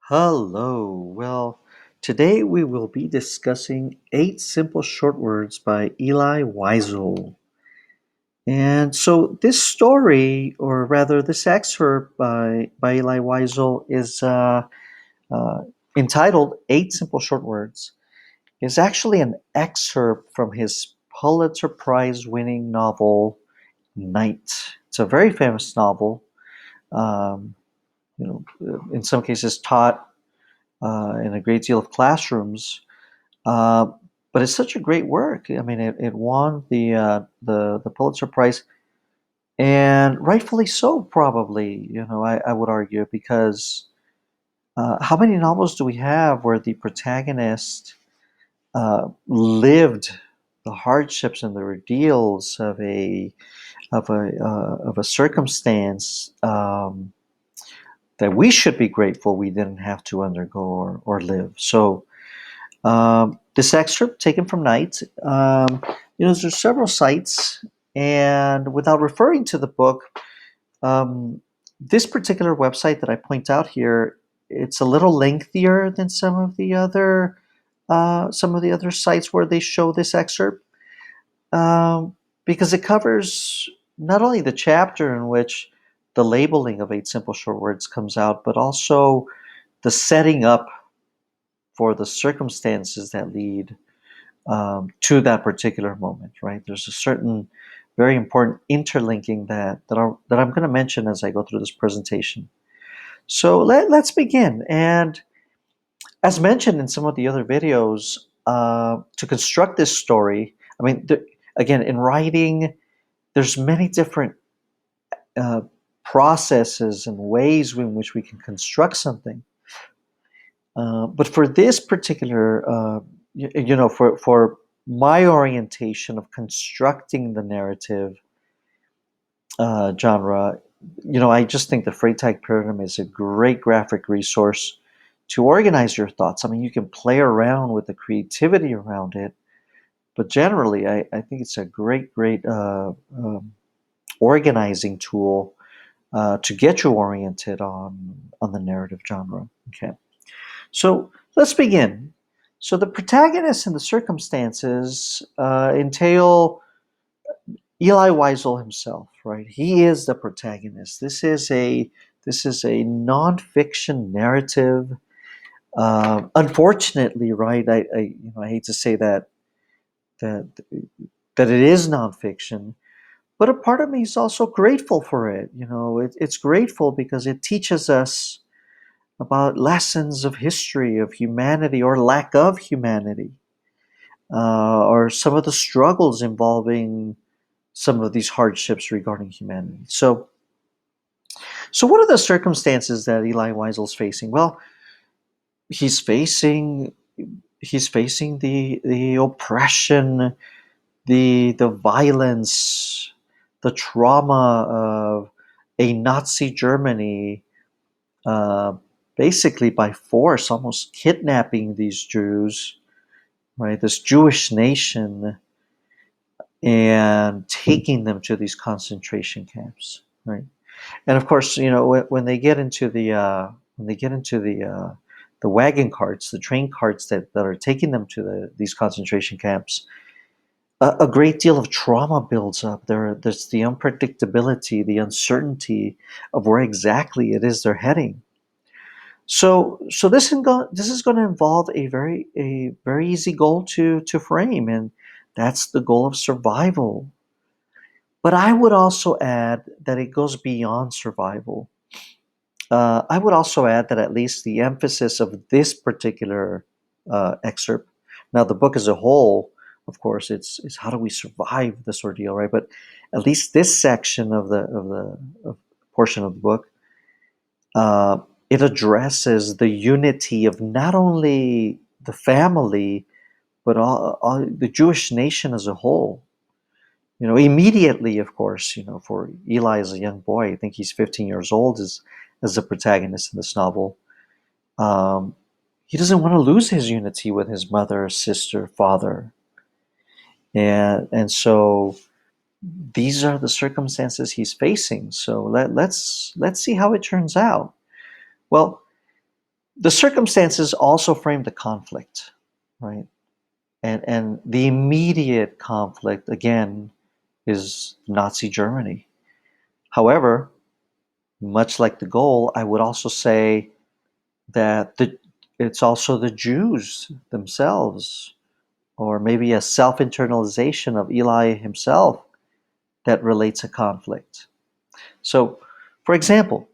Hello. Today we will be discussing eight simple short words by Eli Wiesel. And so this story, or rather this excerpt by Eli Wiesel, is uh, entitled Eight Simple Short Words, is actually an excerpt from his Pulitzer Prize winning novel, Night. It's a very famous novel, um, in some cases taught in a great deal of classrooms. Uh, but it's such a great work. I mean, it won the Pulitzer Prize, and rightfully so, probably. I would argue because how many novels do we have where the protagonist lived the hardships and the ordeals of a circumstance that we should be grateful we didn't have to undergo or live. So this excerpt taken from Night. There's several sites, and without referring to the book, um, this particular website that I point out here, it's a little lengthier than some of the other sites where they show this excerpt, because it covers not only the chapter in which the labeling of eight simple short words comes out, but also the setting up for the circumstances that lead to that particular moment, right? There's a certain very important interlinking that I'm going to mention as I go through this presentation. So let's begin. And as mentioned in some of the other videos, to construct this story, I mean, again, in writing, there's many different uh, processes and ways in which we can construct something. But for this particular, for my orientation of constructing the narrative genre, I just think the Freytag paradigm is a great graphic resource to organize your thoughts. I mean, you can play around with the creativity around it, but generally, I think it's a great organizing tool to get you oriented on the narrative genre. Okay. So let's begin. So the protagonists and the circumstances entail Eli Wiesel himself, right? He is the protagonist. This is a nonfiction narrative. Unfortunately, right? I hate to say that that it is nonfiction, but a part of me is also grateful for it. It's grateful because it teaches us about lessons of history, of humanity, or lack of humanity, or some of the struggles involving some of these hardships regarding humanity. So what are the circumstances that Eli Wiesel's facing? Well, he's facing he's facing the oppression, the violence, the trauma of a Nazi Germany, uh, basically by force, almost kidnapping these Jews, right? This Jewish nation, and taking them to these concentration camps, right? And of course, when they get into the wagon carts, the train carts that are taking them to these concentration camps, a great deal of trauma builds up. There's the unpredictability, the uncertainty of where exactly it is they're heading. So this is going to involve a very easy goal to frame, and that's the goal of survival. But I would also add that it goes beyond survival. I would also add that at least the emphasis of this particular excerpt, now the book as a whole, of course, it's how do we survive this ordeal, right? But at least this section of portion of the book, uh, it addresses the unity of not only the family but all the Jewish nation as a whole. Immediately, of course, for Eli as a young boy, I think he's 15 years old as the protagonist in this novel. Um, he doesn't want to lose his unity with his mother, sister, father, and so these are the circumstances he's facing. So let's see how it turns out. Well, The circumstances also frame the conflict, right? And the immediate conflict, again, is Nazi Germany. However, much like the goal, I would also say that it's also the Jews themselves, or maybe a self-internalization of Eli himself that relates a conflict. So, for example,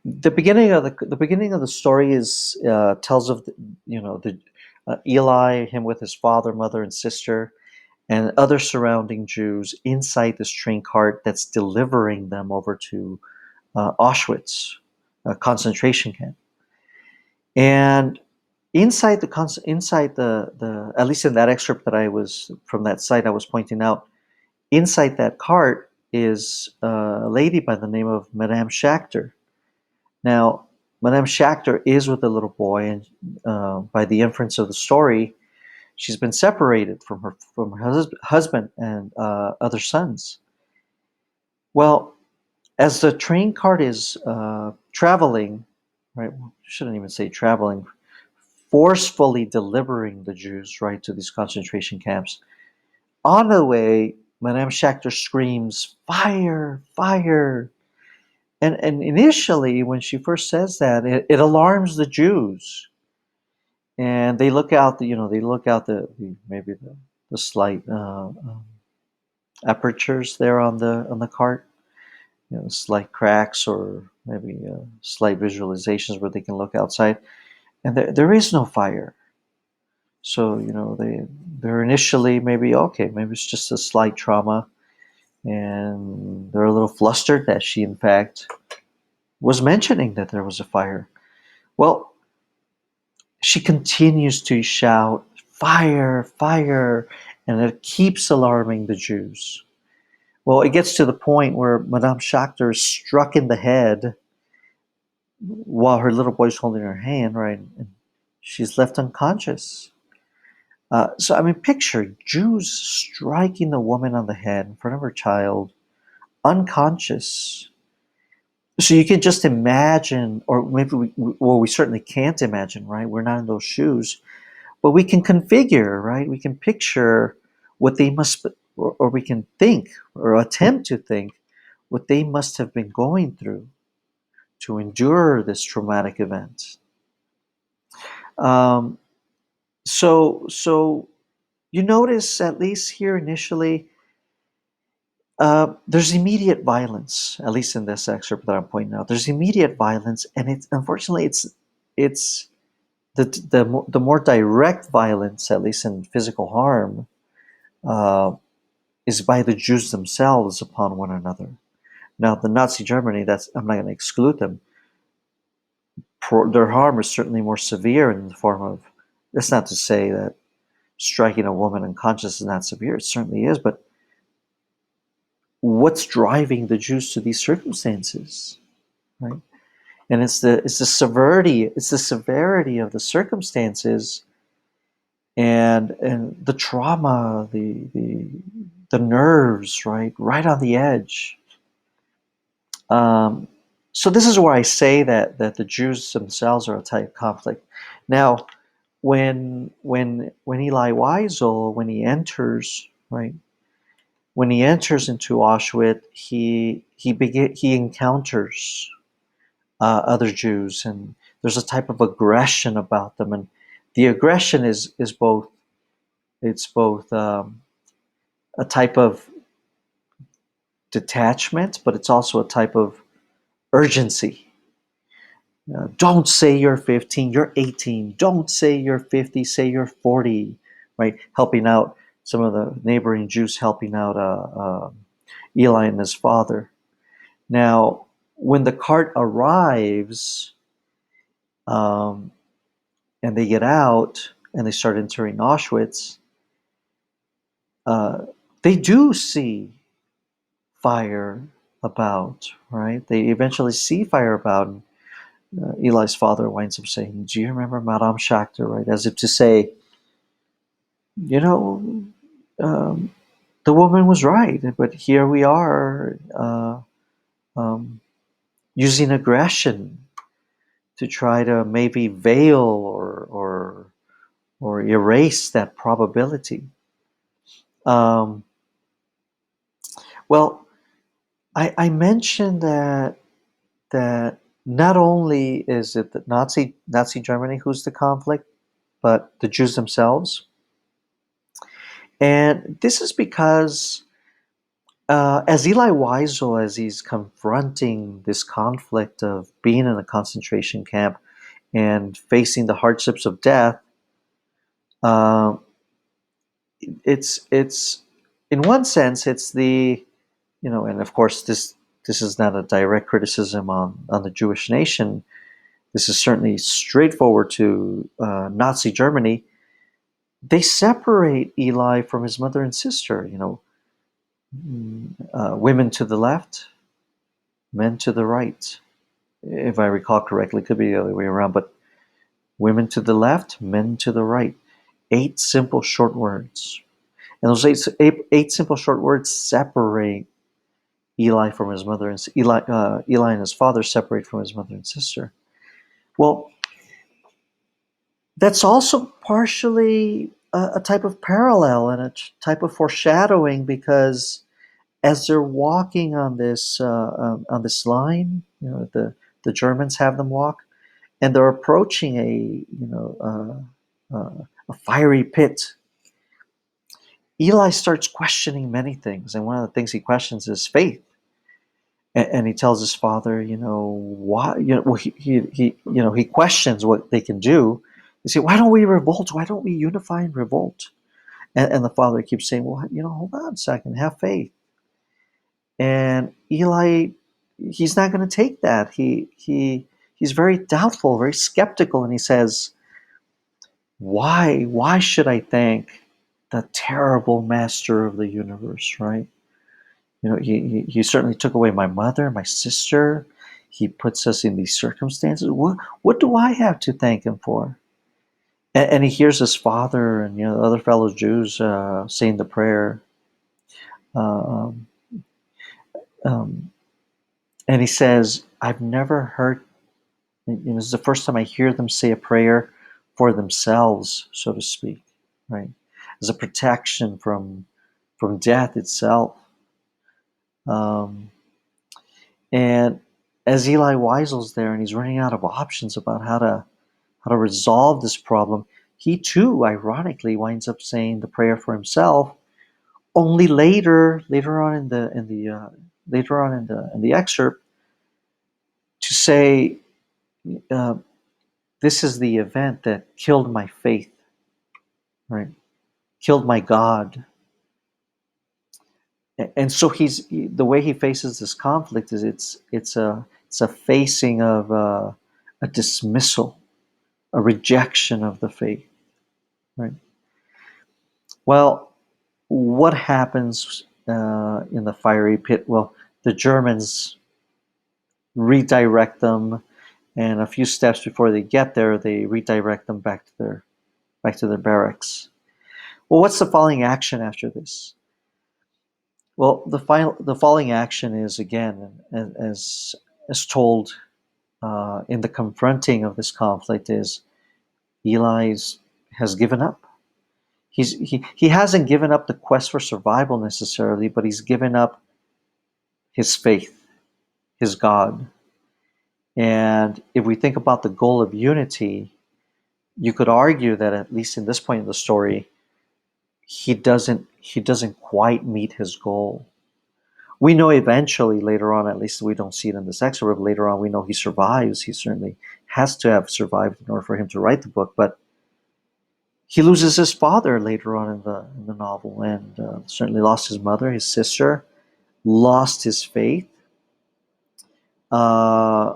the beginning of the story is tells of the Eli, him with his father, mother, and sister, and other surrounding Jews inside this train cart that's delivering them over to Auschwitz, a concentration camp. And inside the at least in that excerpt that I was from that site I was pointing out, inside that cart is a lady by the name of Madame Schachter. Now, Madame Schachter is with the little boy, and by the inference of the story, she's been separated from her husband and other sons. Well, as the train cart is traveling, right? Shouldn't even say traveling, forcefully delivering the Jews right to these concentration camps. On the way, Madame Schachter screams, "Fire! Fire!" And initially, when she first says that, it alarms the Jews, and they look out. They look out maybe the slight apertures there on the cart, slight cracks or maybe slight visualizations where they can look outside, and there is no fire. So they're initially maybe okay, maybe it's just a slight trauma, and they're a little flustered that she in fact was mentioning that there was a fire. Well, she continues to shout, "Fire, fire," and it keeps alarming the Jews. Well, it gets to the point where Madame Schachter is struck in the head while her little boy's holding her hand, right? And she's left unconscious. So, I mean, picture Jews striking a woman on the head in front of her child, unconscious. So you can just imagine, or maybe we certainly can't imagine, right? We're not in those shoes, but we can configure, right? We can picture what they must, or we can think, or attempt to think, what they must have been going through to endure this traumatic event. Um, so you notice, at least here initially, there's immediate violence. At least in this excerpt that I'm pointing out, there's immediate violence, and it's unfortunately it's the more direct violence, at least in physical harm, uh, is by the Jews themselves upon one another. Now, the Nazi Germany, that's I'm not going to exclude them. Their harm is certainly more severe in the form of. That's not to say that striking a woman unconscious is not severe. It certainly is, but what's driving the Jews to these circumstances, right? And it's the severity of the circumstances, and the trauma, the nerves, right on the edge. Um, so this is where I say that the Jews themselves are a type of conflict. Now, when Eli Wiesel, when he enters, right, when he enters into Auschwitz, he encounters other Jews, and there's a type of aggression about them, and the aggression is both it's both a type of detachment, but it's also a type of urgency. Don't say you're 15, you're 18. Don't say you're 50, say you're 40, right? Helping out some of the neighboring Jews, helping out Eli and his father. Now, when the cart arrives, um, and they get out and they start entering Auschwitz, uh, they do see fire about, right? They eventually see fire about. And, Eli's father winds up saying, "Do you remember Madame Schachter?" Right, as if to say, you know, um, the woman was right, but here we are um, using aggression to try to maybe veil or erase that probability. Um, well, I mentioned that not only is it the Nazi Germany who's the conflict, but the Jews themselves, and this is because as Eli Wiesel, as he's confronting this conflict of being in a concentration camp and facing the hardships of death, uh, it's in one sense it's the and of course this is not a direct criticism on the Jewish nation. This is certainly straightforward to Nazi Germany. They separate Eli from his mother and sister. Women to the left, men to the right. If I recall correctly, it could be the other way around, but women to the left, men to the right. 8 simple short words. And those eight simple short words separate Eli from his mother and Eli and his father separate from his mother and sister. Well, that's also partially a type of parallel and a type of foreshadowing, because as they're walking on this line, the Germans have them walk, and they're approaching a fiery pit. Eli starts questioning many things, and one of the things he questions is faith. And he tells his father, why, well, he questions what they can do. He says, why don't we revolt? Why don't we unify and revolt? And the father keeps saying, well, hold on a second, have faith. And Eli, he's not going to take that. He's very doubtful, very skeptical, and he says, why should I thank the terrible master of the universe, right? He certainly took away my mother, my sister. He puts us in these circumstances. What do I have to thank him for? And he hears his father and other fellow Jews saying the prayer, uh, um, um, and he says, "I've never heard." It's the first time I hear them say a prayer for themselves, so to speak, right? As a protection from death itself. Um, And as Eli Wiesel's there and he's running out of options about how to resolve this problem, he too, ironically, winds up saying the prayer for himself. Only later on in the excerpt, to say, uh, "This is the event that killed my faith, right? Killed my God." And so the way he faces this conflict is it's a facing of a dismissal, a rejection of the faith, right? Well, what happens in the fiery pit? Well, the Germans redirect them, and a few steps before they get there, they redirect them back to their barracks. Well, what's the following action after this? Well, the following action is, again, as told in the confronting of this conflict, is Eli has given up. He hasn't given up the quest for survival necessarily, but he's given up his faith, his God. And if we think about the goal of unity, you could argue that at least in this point in the story, he doesn't quite meet his goal. We know eventually later on, at least we don't see it in this excerpt, but later on we know he survives. He certainly has to have survived in order for him to write the book, but he loses his father later on in the novel, and certainly lost his mother, his sister, lost his faith, uh,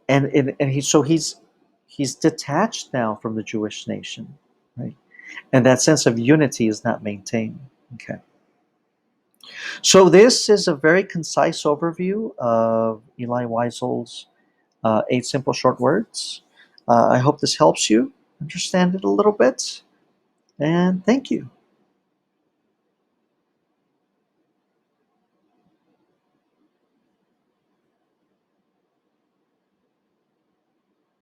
and he's detached now from the Jewish nation, right? And that sense of unity is not maintained. Okay, so this is a very concise overview of Eli Wiesel's 8 simple short words. I hope this helps you understand it a little bit, and thank you.